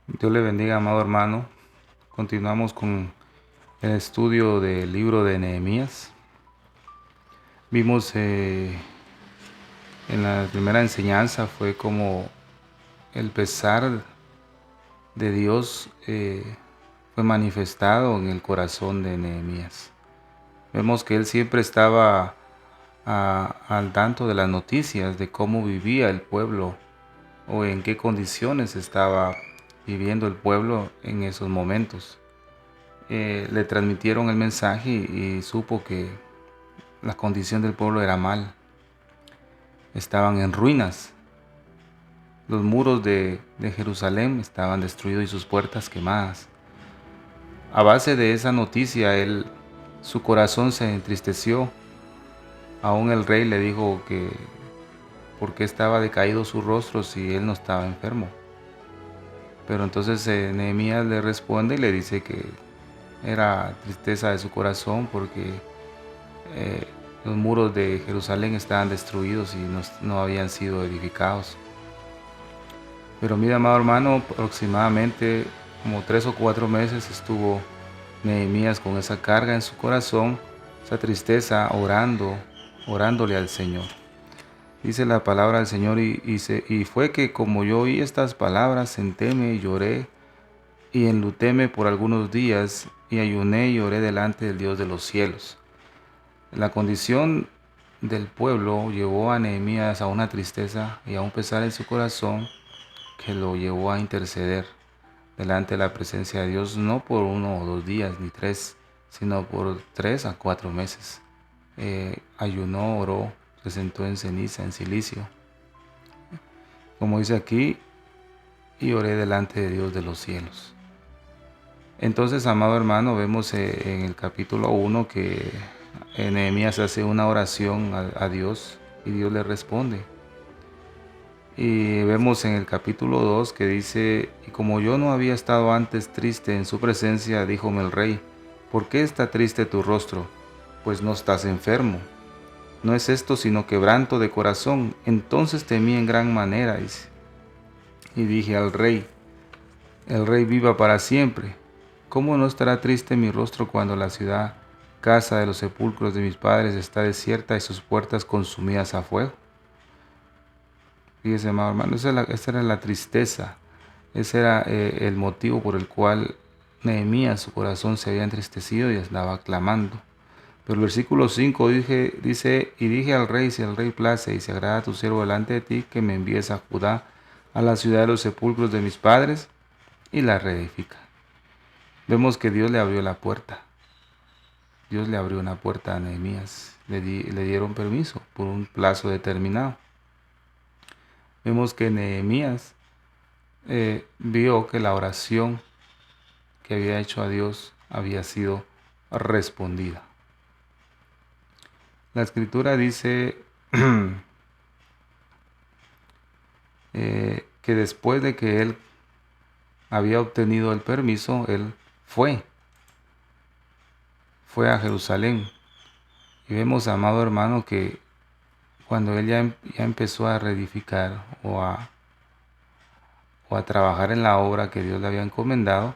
Dios le bendiga, amado hermano. Continuamos con el estudio del libro de Nehemías. Vimos en la primera enseñanza fue como el pesar de Dios fue manifestado en el corazón de Nehemías. Vemos que él siempre estaba al tanto de las noticias de cómo vivía el pueblo o en qué condiciones estaba viviendo el pueblo en esos momentos. Le transmitieron el mensaje y supo que la condición del pueblo era mal. Estaban en ruinas. Los muros de Jerusalén estaban destruidos y sus puertas quemadas. A base de esa noticia, su corazón se entristeció. Aún el rey le dijo que por qué estaba decaído su rostro si él no estaba enfermo. Pero entonces Nehemías le responde y le dice que era tristeza de su corazón porque los muros de Jerusalén estaban destruidos y no habían sido edificados. Pero mi amado hermano, aproximadamente como 3 o 4 meses estuvo Nehemías con esa carga en su corazón, esa tristeza, orándole al Señor. Dice la palabra del Señor y fue que como yo oí estas palabras, sentéme y lloré y enlutéme por algunos días y ayuné y oré delante del Dios de los cielos. La condición del pueblo llevó a Nehemías a una tristeza y a un pesar en su corazón que lo llevó a interceder delante de la presencia de Dios, no por 1 o 2 días ni 3, sino por 3 a 4 meses. Ayunó, oró, se sentó en ceniza, en silicio, como dice aquí, y oré delante de Dios de los cielos. Entonces, amado hermano, vemos en el capítulo 1 que Nehemías hace una oración a Dios y Dios le responde. Y vemos en el capítulo 2 que dice, y como yo no había estado antes triste en su presencia, díjome el rey, ¿por qué está triste tu rostro? Pues no estás enfermo. No es esto sino quebranto de corazón. Entonces temí en gran manera, dice. Y dije al rey, el rey viva para siempre. ¿Cómo no estará triste mi rostro cuando la ciudad, casa de los sepulcros de mis padres, está desierta y sus puertas consumidas a fuego? Fíjese, amado hermano, esa era la tristeza, ese era el motivo por el cual Nehemías, su corazón se había entristecido y estaba clamando. Pero el versículo 5 dice, y dije al rey, si el rey place y se agrada a tu siervo delante de ti, que me envíes a Judá, a la ciudad de los sepulcros de mis padres, y la reedifica. Vemos que Dios le abrió la puerta. Dios le abrió una puerta a Nehemías. Le dieron permiso por un plazo determinado. Vemos que Nehemías vio que la oración que había hecho a Dios había sido respondida. La escritura dice que después de que él había obtenido el permiso, él fue a Jerusalén. Y vemos, amado hermano, que cuando él ya empezó a reedificar o a trabajar en la obra que Dios le había encomendado,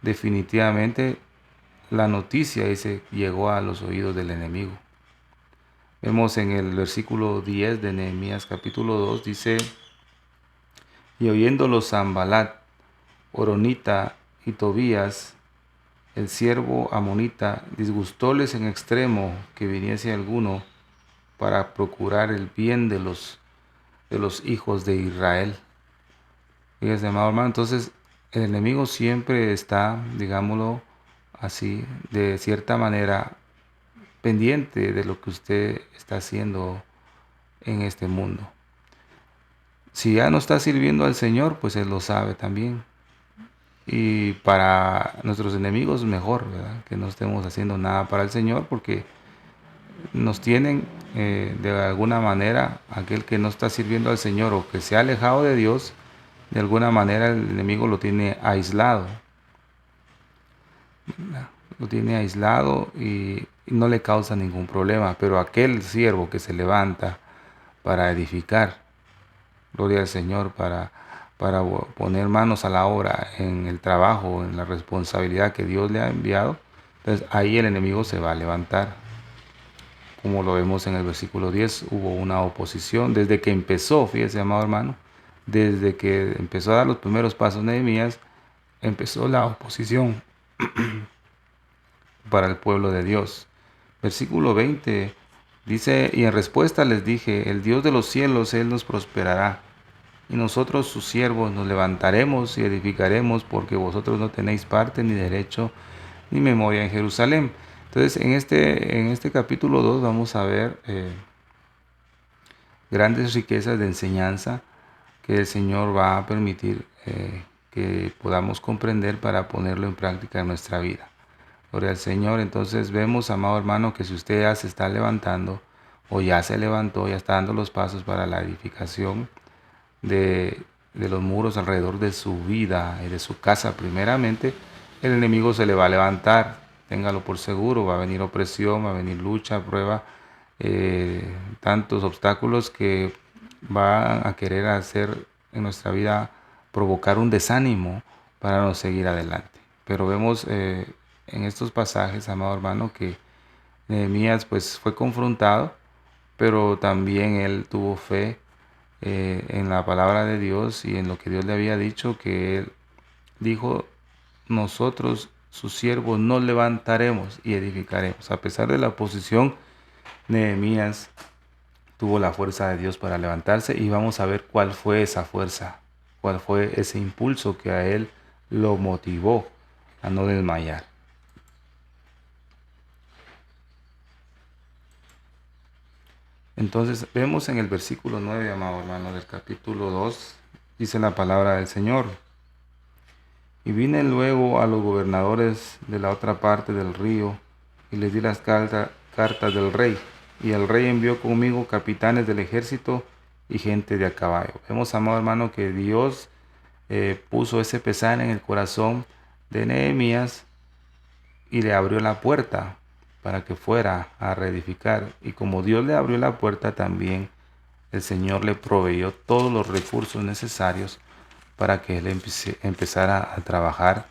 definitivamente la noticia llegó a los oídos del enemigo. Vemos en el versículo 10 de Nehemías capítulo 2, dice, y oyéndolo Sanballat, Horonita y Tobías, el siervo amonita, disgustóles en extremo que viniese alguno para procurar el bien de los hijos de Israel. Fíjese, amado hermano, entonces el enemigo siempre está, digámoslo así, de cierta manera, pendiente de lo que usted está haciendo en este mundo. Si ya no está sirviendo al Señor, pues Él lo sabe también. Y para nuestros enemigos mejor, ¿verdad? Que no estemos haciendo nada para el Señor porque nos tienen de alguna manera, aquel que no está sirviendo al Señor o que se ha alejado de Dios, de alguna manera el enemigo lo tiene aislado. Lo tiene aislado y no le causa ningún problema. Pero aquel siervo que se levanta para edificar, gloria al Señor, para para poner manos a la obra en el trabajo, en la responsabilidad que Dios le ha enviado, entonces ahí el enemigo se va a levantar. Como lo vemos en el versículo 10, hubo una oposición desde que empezó, fíjese, amado hermano, desde que empezó a dar los primeros pasos Nehemías, empezó la oposición para el pueblo de Dios. Versículo 20 dice, y en respuesta les dije, el Dios de los cielos, Él nos prosperará, y nosotros sus siervos nos levantaremos y edificaremos, porque vosotros no tenéis parte ni derecho ni memoria en Jerusalén. Entonces, en este capítulo 2 vamos a ver grandes riquezas de enseñanza que el Señor va a permitir que podamos comprender para ponerlo en práctica en nuestra vida. Gloria al Señor. Entonces vemos, amado hermano, que si usted ya se está levantando o ya se levantó, ya está dando los pasos para la edificación de los muros alrededor de su vida y de su casa primeramente, el enemigo se le va a levantar. Téngalo por seguro, va a venir opresión, va a venir lucha, prueba, tantos obstáculos que va a querer hacer en nuestra vida, provocar un desánimo para no seguir adelante. Pero vemos en estos pasajes, amado hermano, que Nehemías pues fue confrontado, pero también él tuvo fe en la palabra de Dios y en lo que Dios le había dicho, que él dijo, nosotros sus siervos nos levantaremos y edificaremos. A pesar de la oposición, Nehemías tuvo la fuerza de Dios para levantarse, y vamos a ver cuál fue esa fuerza, cuál fue ese impulso que a él lo motivó a no desmayar. Entonces vemos en el versículo 9, amado hermano, del capítulo 2, dice la palabra del Señor. Y vine luego a los gobernadores de la otra parte del río y les di las cartas del rey. Y el rey envió conmigo capitanes del ejército y gente de a caballo. Vemos, amado hermano, que Dios puso ese pesar en el corazón de Nehemías y le abrió la puerta para que fuera a reedificar. Y como Dios le abrió la puerta, también el Señor le proveyó todos los recursos necesarios para que él empezara a trabajar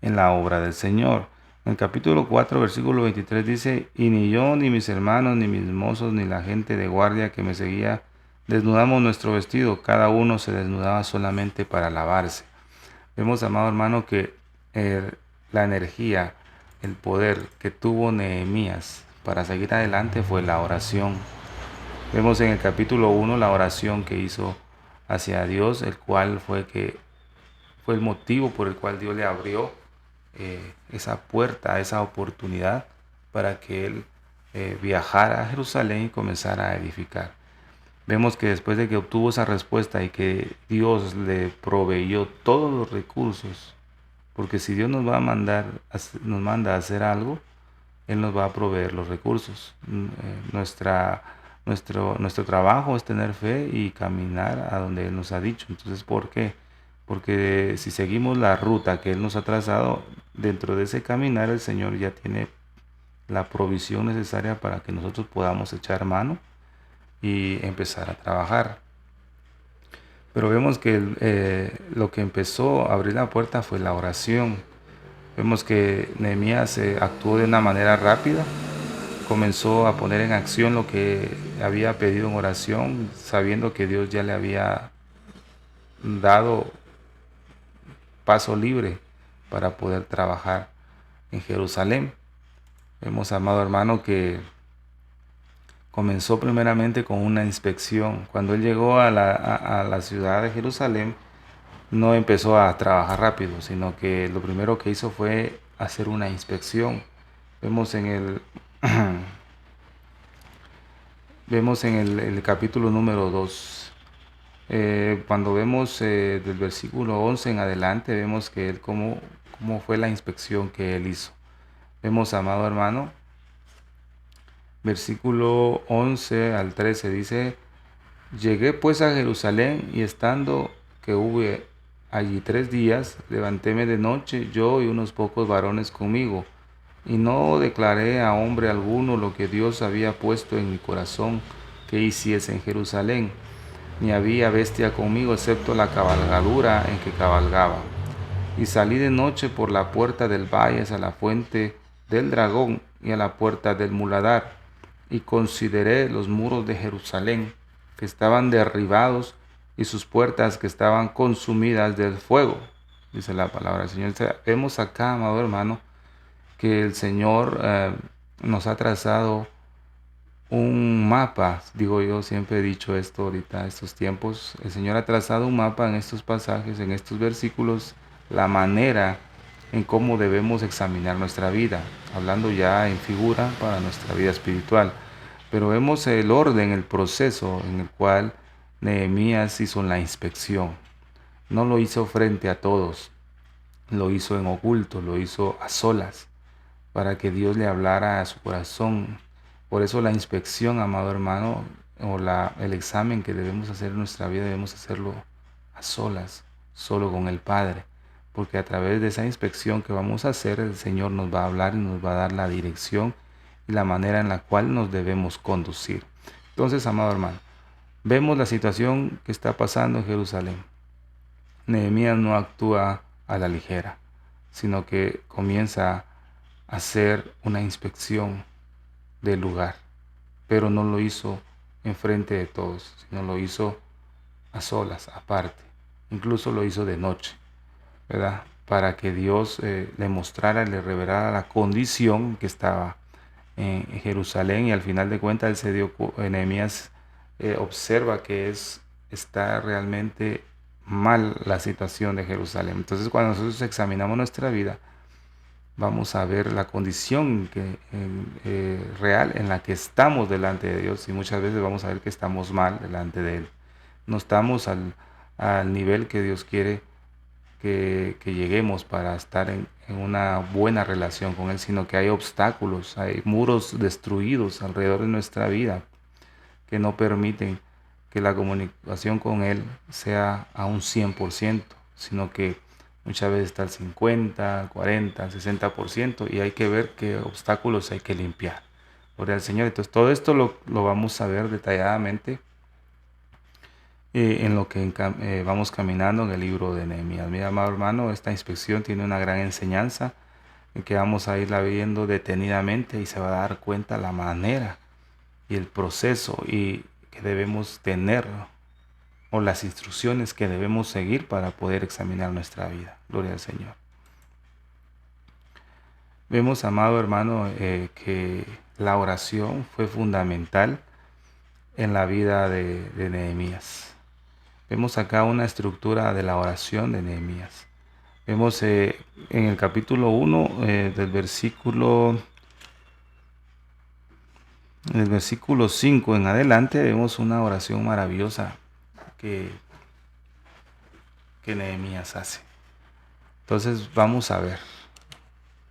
en la obra del Señor. En el capítulo 4, versículo 23 dice, y ni yo, ni mis hermanos, ni mis mozos, ni la gente de guardia que me seguía, desnudamos nuestro vestido, cada uno se desnudaba solamente para lavarse. Vemos, amado hermano, que la energía, el poder que tuvo Nehemías para seguir adelante fue la oración. Vemos en el capítulo 1 la oración que hizo hacia Dios, el cual fue el motivo por el cual Dios le abrió esa puerta, esa oportunidad para que él viajara a Jerusalén y comenzara a edificar. Vemos que después de que obtuvo esa respuesta y que Dios le proveyó todos los recursos, porque si Dios nos va a mandar, nos manda a hacer algo, Él nos va a proveer los recursos. Nuestro trabajo es tener fe y caminar a donde Él nos ha dicho. Entonces, ¿por qué? Porque si seguimos la ruta que Él nos ha trazado, dentro de ese caminar el Señor ya tiene la provisión necesaria para que nosotros podamos echar mano y empezar a trabajar. Pero vemos que lo que empezó a abrir la puerta fue la oración. Vemos que Nehemías actuó de una manera rápida, comenzó a poner en acción lo que había pedido en oración, sabiendo que Dios ya le había dado paso libre para poder trabajar en Jerusalén. Vemos, amado hermano, que comenzó primeramente con una inspección. Cuando él llegó a la ciudad de Jerusalén, no empezó a trabajar rápido, sino que lo primero que hizo fue hacer una inspección. Vemos en el capítulo número 2, cuando vemos del versículo 11 en adelante, vemos que él cómo fue la inspección que él hizo. Vemos, amado hermano, versículo 11 al 13 dice, llegué pues a Jerusalén y estando que hube allí 3 días, levantéme de noche yo y unos pocos varones conmigo, y no declaré a hombre alguno lo que Dios había puesto en mi corazón que hiciese en Jerusalén. ni había bestia conmigo, excepto la cabalgadura en que cabalgaba. Y salí de noche por la puerta del valle a la fuente del dragón y a la puerta del muladar, y consideré los muros de Jerusalén, que estaban derribados, y sus puertas que estaban consumidas del fuego, dice la palabra del Señor. Vemos acá, amado hermano, que el Señor nos ha trazado un mapa. Digo, yo siempre he dicho esto ahorita, estos tiempos, el Señor ha trazado un mapa en estos pasajes, en estos versículos, la manera en cómo debemos examinar nuestra vida, hablando ya en figura para nuestra vida espiritual. Pero vemos el orden, el proceso en el cual Nehemías hizo la inspección. No lo hizo frente a todos, lo hizo en oculto, lo hizo a solas, para que Dios le hablara a su corazón. Por eso la inspección, amado hermano, o el examen que debemos hacer en nuestra vida, debemos hacerlo a solas, solo con el Padre. Porque a través de esa inspección que vamos a hacer, el Señor nos va a hablar y nos va a dar la dirección y la manera en la cual nos debemos conducir. Entonces, amado hermano, vemos la situación que está pasando en Jerusalén. Nehemías no actúa a la ligera, sino que comienza a hacer una inspección del lugar, pero no lo hizo enfrente de todos, sino lo hizo a solas, aparte. Incluso lo hizo de noche, ¿verdad? Para que Dios le mostrara, le revelara la condición que estaba en Jerusalén, y al final de cuentas él se dio, Nehemías observa que está realmente mal la situación de Jerusalén. Entonces, cuando nosotros examinamos nuestra vida, vamos a ver la condición real en la que estamos delante de Dios, y muchas veces vamos a ver que estamos mal delante de Él. No estamos al nivel que Dios quiere que lleguemos para estar en una buena relación con Él, sino que hay obstáculos, hay muros destruidos alrededor de nuestra vida que no permiten que la comunicación con Él sea a un 100%, sino que muchas veces está al 50, 40, 60%, y hay que ver qué obstáculos hay que limpiar. Gloria al Señor. Entonces todo esto lo vamos a ver detalladamente en lo que vamos caminando en el libro de Nehemías. Mi amado hermano, esta inspección tiene una gran enseñanza que vamos a irla viendo detenidamente, y se va a dar cuenta la manera y el proceso y que debemos tener, o las instrucciones que debemos seguir para poder examinar nuestra vida. Gloria al Señor. Vemos, amado hermano, que la oración fue fundamental en la vida de Nehemías. Vemos acá una estructura de la oración de Nehemías. Vemos en el capítulo 1 del versículo 5 en adelante, vemos una oración maravillosa que Nehemías hace. Entonces vamos a ver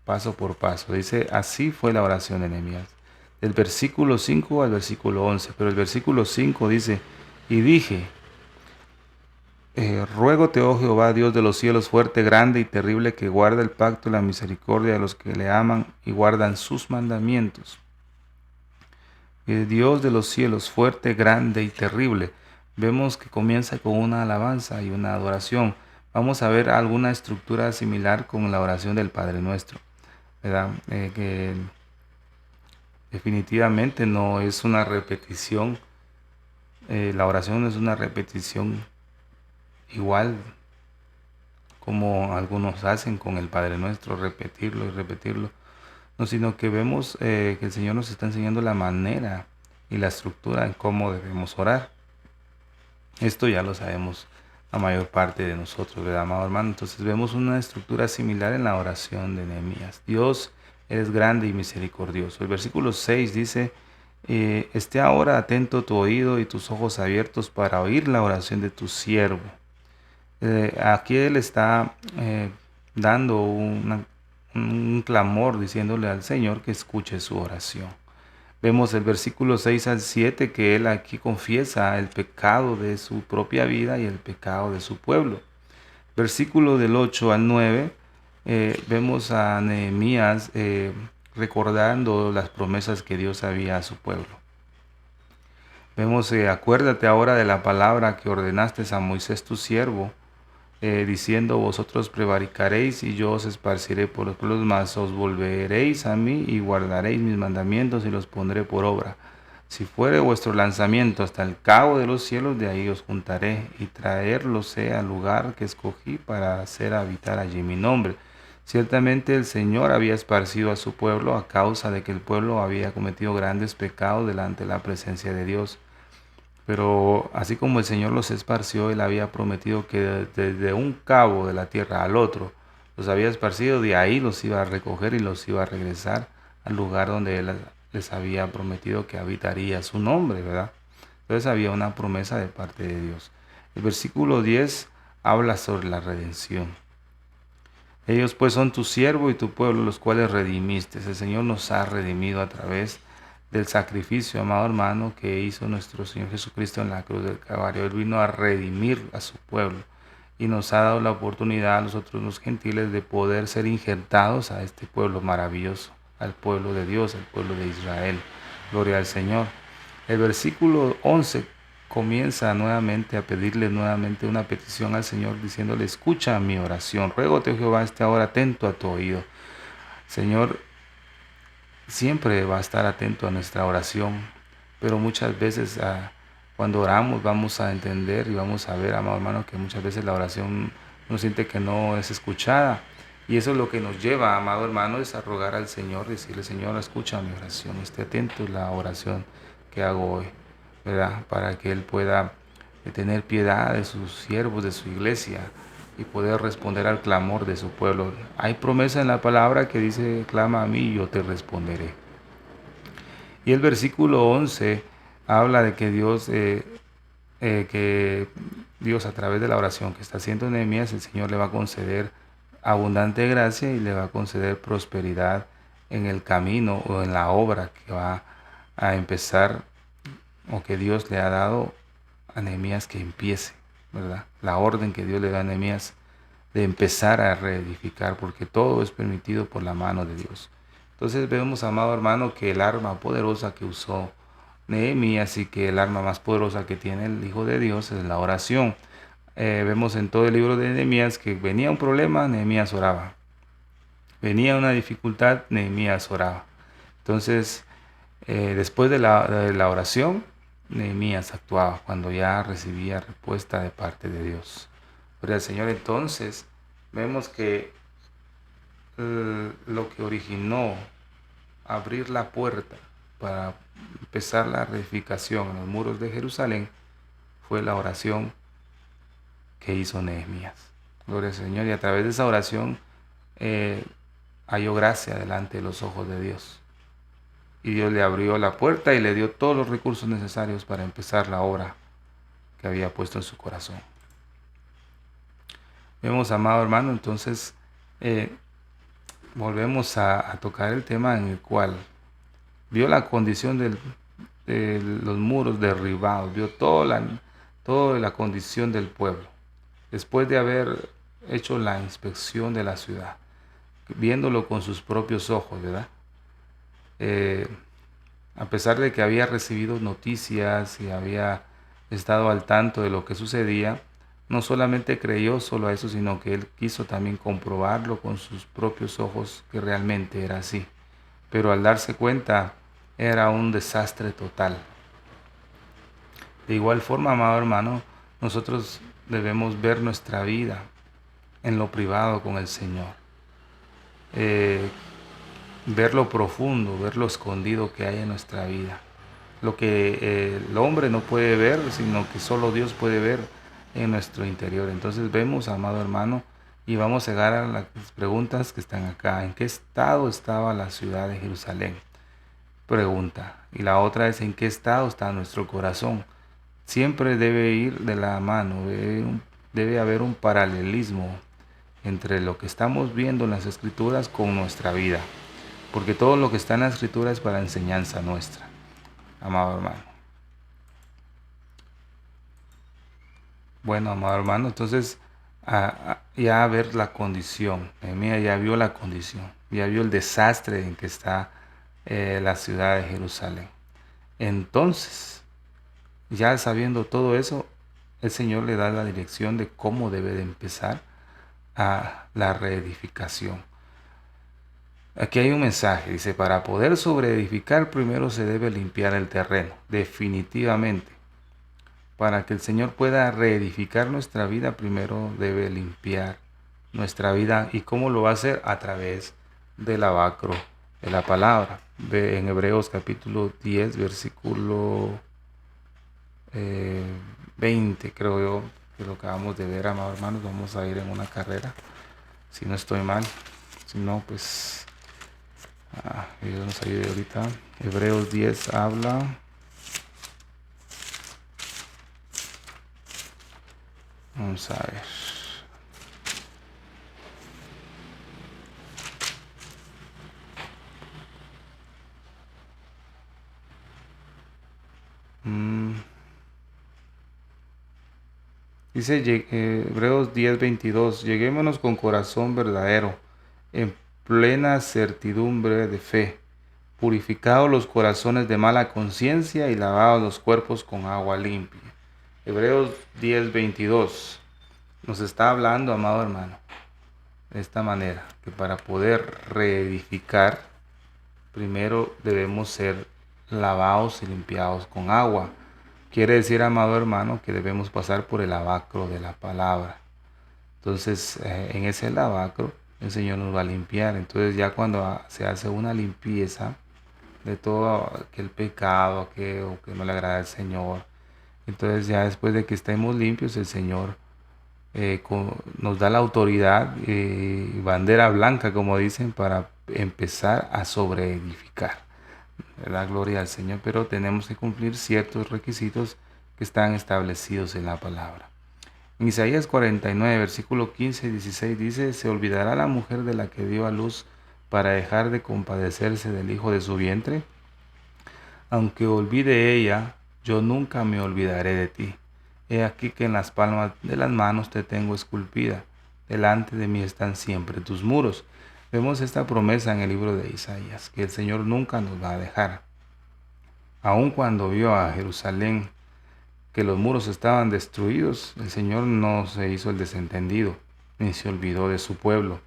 paso por paso. Dice, así fue la oración de Nehemías, del versículo 5 al versículo 11. Pero el versículo 5 dice, y dije, ruégote, oh Jehová, Dios de los cielos, fuerte, grande y terrible, que guarda el pacto y la misericordia de los que le aman y guardan sus mandamientos. Dios de los cielos, fuerte, grande y terrible. Vemos que comienza con una alabanza y una adoración. Vamos a ver alguna estructura similar con la oración del Padre Nuestro, ¿verdad? Que definitivamente no es una repetición. La oración no es una repetición igual como algunos hacen con el Padre Nuestro, repetirlo y repetirlo. No, sino que vemos que el Señor nos está enseñando la manera y la estructura en cómo debemos orar. Esto ya lo sabemos la mayor parte de nosotros, ¿verdad, amado hermano? Entonces vemos una estructura similar en la oración de Nehemías. Dios, eres grande y misericordioso. El versículo 6 dice, esté ahora atento tu oído y tus ojos abiertos para oír la oración de tu siervo. Aquí él está dando un clamor, diciéndole al Señor que escuche su oración. Vemos el versículo 6 al 7 que él aquí confiesa el pecado de su propia vida y el pecado de su pueblo. Versículo del 8 al 9 vemos a Nehemías recordando las promesas que Dios había a su pueblo. Vemos, acuérdate ahora de la palabra que ordenaste a Moisés tu siervo, diciendo, vosotros prevaricaréis y yo os esparciré por los pueblos, mas os volveréis a mí y guardaréis mis mandamientos y los pondré por obra. Si fuere vuestro lanzamiento hasta el cabo de los cielos, de ahí os juntaré y traerlos al lugar que escogí para hacer habitar allí mi nombre. Ciertamente el Señor había esparcido a su pueblo a causa de que el pueblo había cometido grandes pecados delante de la presencia de Dios. Pero así como el Señor los esparció, Él había prometido que desde un cabo de la tierra al otro los había esparcido, de ahí los iba a recoger y los iba a regresar al lugar donde Él les había prometido que habitaría su nombre, ¿verdad? Entonces había una promesa de parte de Dios. El versículo 10 habla sobre la redención. Ellos pues son tu siervo y tu pueblo, los cuales redimiste. El Señor nos ha redimido a través del sacrificio, amado hermano, que hizo nuestro Señor Jesucristo en la cruz del Calvario. Él vino a redimir a su pueblo y nos ha dado la oportunidad a nosotros los gentiles de poder ser injertados a este pueblo maravilloso, al pueblo de Dios, al pueblo de Israel. Gloria al Señor. El versículo 11 comienza nuevamente a pedirle nuevamente una petición al Señor, diciéndole, escucha mi oración, ruégote, Jehová, esté ahora atento a tu oído. Señor, siempre va a estar atento a nuestra oración, pero muchas veces cuando oramos vamos a entender y vamos a ver, amado hermano, que muchas veces la oración uno siente que no es escuchada. Y eso es lo que nos lleva, amado hermano, es a rogar al Señor, decirle, Señor, escucha mi oración, esté atento a la oración que hago hoy, ¿verdad? Para que Él pueda tener piedad de sus siervos, de su iglesia, y poder responder al clamor de su pueblo. Hay promesa en la palabra que dice, clama a mí y yo te responderé. Y el versículo 11 habla de que Dios a través de la oración que está haciendo Nehemías, el Señor le va a conceder abundante gracia y le va a conceder prosperidad en el camino o en la obra que va a empezar o que Dios le ha dado a Nehemías que empiece, ¿verdad? La orden que Dios le da a Nehemías de empezar a reedificar, porque todo es permitido por la mano de Dios. Entonces vemos, amado hermano, que el arma poderosa que usó Nehemías y que el arma más poderosa que tiene el Hijo de Dios es la oración. Vemos en todo el libro de Nehemías que venía un problema, Nehemías oraba. Venía una dificultad, Nehemías oraba. Entonces, después de la oración, Nehemías actuaba cuando ya recibía respuesta de parte de Dios. Pero el Señor, entonces vemos que lo que originó abrir la puerta para empezar la reedificación en los muros de Jerusalén fue la oración que hizo Nehemías. Gloria al Señor. Y a través de esa oración halló gracia delante de los ojos de Dios. Y Dios le abrió la puerta y le dio todos los recursos necesarios para empezar la obra que había puesto en su corazón. Vemos, amado hermano, entonces volvemos a tocar el tema en el cual vio la condición de los muros derribados, vio toda la condición del pueblo. Después de haber hecho la inspección de la ciudad, viéndolo con sus propios ojos, ¿verdad? A pesar de que había recibido noticias y había estado al tanto de lo que sucedía, no solamente creyó solo a eso, sino que él quiso también comprobarlo con sus propios ojos que realmente era así. Pero al darse cuenta, era un desastre total. De igual forma, amado hermano, nosotros debemos ver nuestra vida en lo privado con el Señor. Ver lo profundo, ver lo escondido que hay en nuestra vida. Lo que el hombre no puede ver, sino que solo Dios puede ver en nuestro interior. Entonces vemos, amado hermano, y vamos a llegar a las preguntas que están acá. ¿En qué estado estaba la ciudad de Jerusalén? Pregunta. Y la otra es, ¿en qué estado está nuestro corazón? Siempre debe ir de la mano, debe haber un paralelismo entre lo que estamos viendo en las Escrituras con nuestra vida. Porque todo lo que está en la Escritura es para enseñanza nuestra, amado hermano. Bueno, amado hermano, entonces ya ver la condición. Nehemías ya vio la condición, ya vio el desastre en que está la ciudad de Jerusalén. Entonces, Ya sabiendo todo eso, el Señor le da la dirección de cómo debe de empezar a la reedificación. Aquí hay un mensaje, dice, para poder sobreedificar primero se debe limpiar el terreno, definitivamente. Para que el Señor pueda reedificar nuestra vida, primero debe limpiar nuestra vida. ¿Y cómo lo va a hacer? A través del lavacro de la palabra. Ve en Hebreos capítulo 10, versículo 20, creo yo, que lo acabamos de ver, amados hermanos. Vamos a ir en una carrera, si no estoy mal. Si no, pues Dios nos ayude ahorita. Hebreos 10 habla. Vamos a ver. Dice Hebreos 10:22, lleguémonos con corazón verdadero, en plena certidumbre de fe, purificados los corazones de mala conciencia y lavados los cuerpos con agua limpia. Hebreos 10:22 nos está hablando, amado hermano, de esta manera, que para poder reedificar, primero debemos ser lavados y limpiados con agua. Quiere decir, amado hermano, que debemos pasar por el lavacro de la palabra. Entonces, en ese lavacro, el Señor nos va a limpiar. Entonces, ya cuando se hace una limpieza de todo aquel pecado, aquello que no le agrada al Señor, entonces ya después de que estemos limpios, el Señor nos da la autoridad, bandera blanca, como dicen, para empezar a sobreedificar. La gloria al Señor, pero tenemos que cumplir ciertos requisitos que están establecidos en la palabra. En Isaías 49, versículo 15 y 16 dice, se olvidará la mujer de la que dio a luz para dejar de compadecerse del hijo de su vientre. Aunque olvide ella, yo nunca me olvidaré de ti. He aquí que en las palmas de las manos te tengo esculpida. Delante de mí están siempre tus muros. Vemos esta promesa en el libro de Isaías, que el Señor nunca nos va a dejar. Aun cuando vio a Jerusalén que los muros estaban destruidos, el Señor no se hizo el desentendido, ni se olvidó de su pueblo.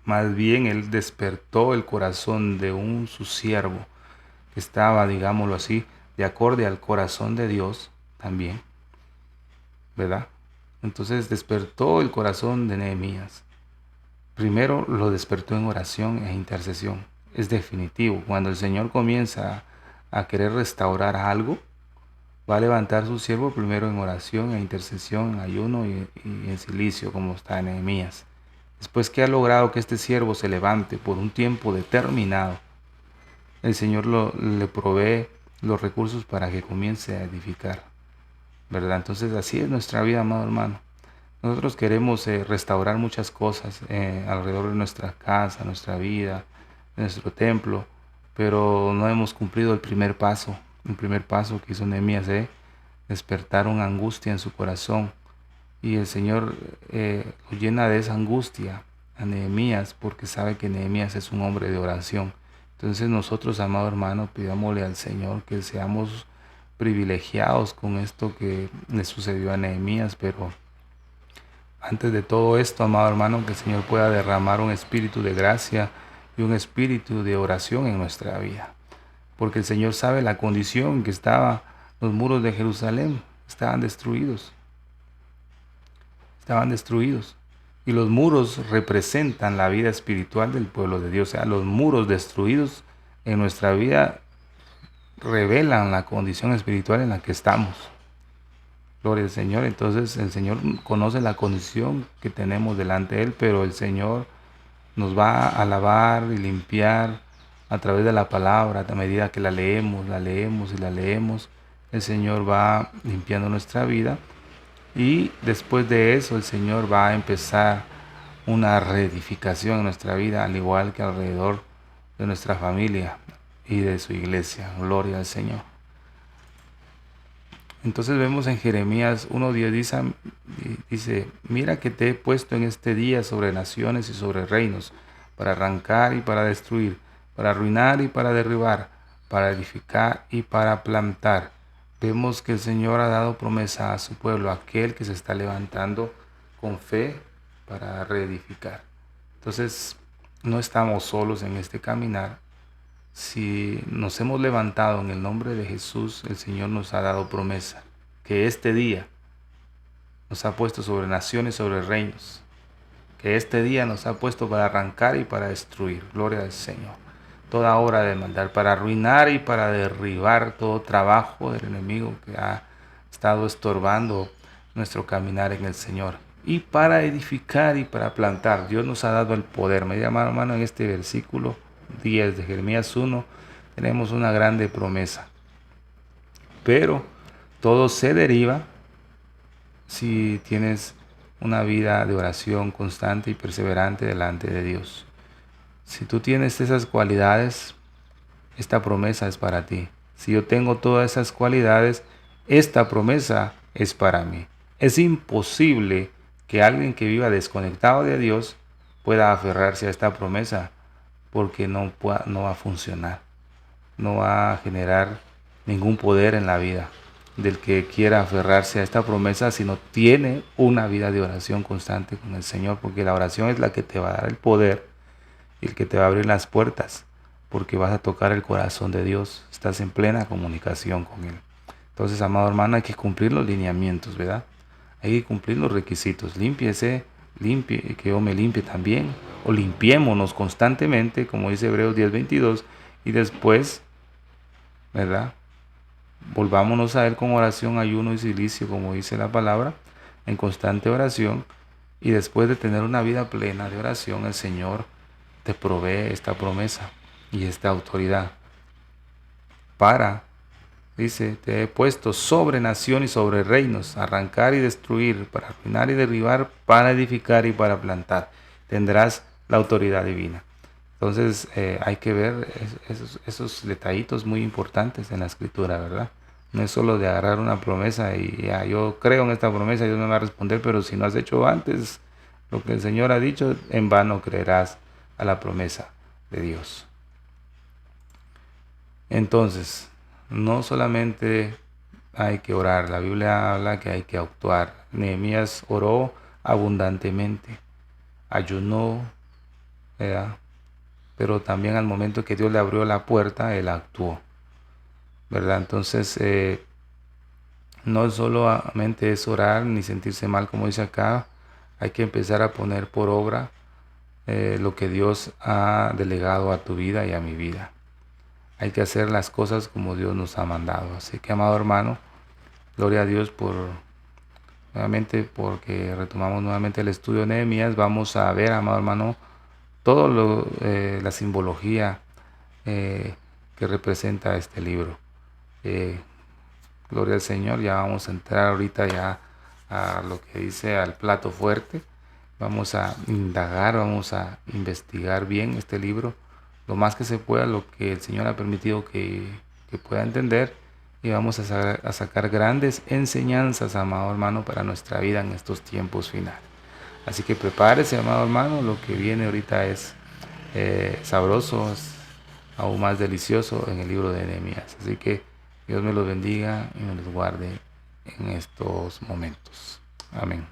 Más bien Él despertó el corazón de su siervo, que estaba, digámoslo así, de acorde al corazón de Dios también, ¿verdad? Entonces despertó el corazón de Nehemías. Primero lo despertó en oración e intercesión. Es definitivo. Cuando el Señor comienza a querer restaurar algo, va a levantar su siervo primero en oración e intercesión, en ayuno y en silicio, como está en Nehemías. Después que ha logrado que este siervo se levante por un tiempo determinado, el Señor le provee los recursos para que comience a edificar, ¿verdad? Entonces así es nuestra vida, amado hermano. Nosotros queremos restaurar muchas cosas alrededor de nuestra casa, nuestra vida, nuestro templo, pero no hemos cumplido el primer paso. El primer paso que hizo Nehemías es despertar una angustia en su corazón. Y el Señor lo llena de esa angustia a Nehemías porque sabe que Nehemías es un hombre de oración. Entonces nosotros, amado hermano, pidámosle al Señor que seamos privilegiados con esto que le sucedió a Nehemías, pero antes de todo esto, amado hermano, que el Señor pueda derramar un espíritu de gracia y un espíritu de oración en nuestra vida. Porque el Señor sabe la condición en que estaban los muros de Jerusalén. Estaban destruidos. Estaban destruidos. Y los muros representan la vida espiritual del pueblo de Dios. O sea, los muros destruidos en nuestra vida revelan la condición espiritual en la que estamos. Gloria al Señor. Entonces el Señor conoce la condición que tenemos delante de Él, pero el Señor nos va a lavar y limpiar a través de la palabra. A medida que la leemos y la leemos, el Señor va limpiando nuestra vida. Y después de eso el Señor va a empezar una reedificación en nuestra vida, al igual que alrededor de nuestra familia y de su iglesia. Gloria al Señor. Entonces vemos en Jeremías 1:10 dice, mira que te he puesto en este día sobre naciones y sobre reinos, para arrancar y para destruir, para arruinar y para derribar, para edificar y para plantar, vemos que el Señor ha dado promesa a su pueblo, aquel que se está levantando con fe para reedificar. Entonces, no estamos solos en este caminar. Si nos hemos levantado en el nombre de Jesús, el Señor nos ha dado promesa, que este día nos ha puesto sobre naciones, sobre reinos, que este día nos ha puesto para arrancar y para destruir. Gloria al Señor. Toda obra de maldad, para arruinar y para derribar todo trabajo del enemigo que ha estado estorbando nuestro caminar en el Señor. Y para edificar y para plantar. Dios nos ha dado el poder. Me llama, hermano, en este versículo 10 de Jeremías 1, tenemos una grande promesa. Pero todo se deriva si tienes una vida de oración constante y perseverante delante de Dios. Si tú tienes esas cualidades, esta promesa es para ti. Si yo tengo todas esas cualidades, esta promesa es para mí. Es imposible que alguien que viva desconectado de Dios pueda aferrarse a esta promesa, porque no va a funcionar. No va a generar ningún poder en la vida del que quiera aferrarse a esta promesa si no tiene una vida de oración constante con el Señor, porque la oración es la que te va a dar el poder y el que te va a abrir las puertas, porque vas a tocar el corazón de Dios, estás en plena comunicación con Él. Entonces, amado hermano, hay que cumplir los lineamientos, ¿verdad? Hay que cumplir los requisitos. Límpiese, limpie, que yo me limpie también, o limpiémonos constantemente, como dice Hebreos 10:22, y después, ¿verdad? Volvámonos a Él con oración, ayuno y silicio, como dice la palabra, en constante oración, y después de tener una vida plena de oración, el Señor te provee esta promesa y esta autoridad para, dice, te he puesto sobre nación y sobre reinos, arrancar y destruir, para arruinar y derribar, para edificar y para plantar. Tendrás la autoridad divina. Entonces hay que ver esos detallitos muy importantes en la escritura, ¿verdad? No es solo de agarrar una promesa y ya, yo creo en esta promesa y Dios me va a responder, pero si no has hecho antes lo que el Señor ha dicho, en vano creerás a la promesa de Dios. Entonces, no solamente hay que orar, la Biblia habla que hay que actuar. Nehemías oró abundantemente, ayunó, ¿verdad? Pero también al momento que Dios le abrió la puerta, él actuó, ¿verdad? Entonces, no solamente es orar ni sentirse mal, como dice acá, hay que empezar a poner por obra lo que Dios ha delegado a tu vida y a mi vida. Hay que hacer las cosas como Dios nos ha mandado. Así que, amado hermano, gloria a Dios nuevamente, porque retomamos nuevamente el estudio de Nehemías. Vamos a ver, amado hermano, todo la simbología que representa este libro. Gloria al Señor. Ya vamos a entrar ahorita ya a lo que dice al plato fuerte. Vamos a indagar, vamos a investigar bien este libro, lo más que se pueda, lo que el Señor ha permitido que pueda entender, y vamos a sacar grandes enseñanzas, amado hermano, para nuestra vida en estos tiempos finales. Así que prepárese, amado hermano, lo que viene ahorita es sabroso, es aún más delicioso en el libro de Nehemías. Así que Dios me los bendiga y me los guarde en estos momentos. Amén.